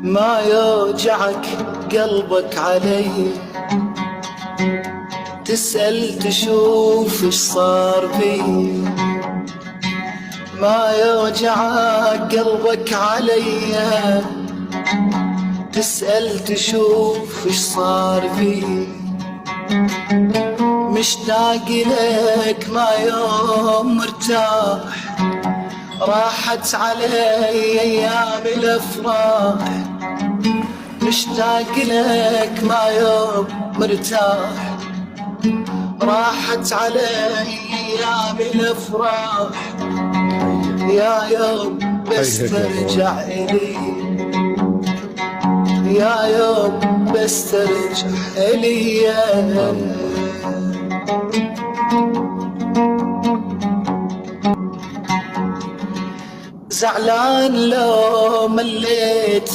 ما يوجعك قلبك علي، تسأل تشوف ايش صار بي. ما يوجعك قلبك علي، تسأل تشوف ايش صار بي. مشتاق لك ما يوم مرتاح، راحت علي ايام الافراح. مشتاق لك ما يوم مرتاح، راحت علي ايام الافراح. يا يوم بس ترجع الي، يا يوم بس ترجع الي. زعلان لو مليت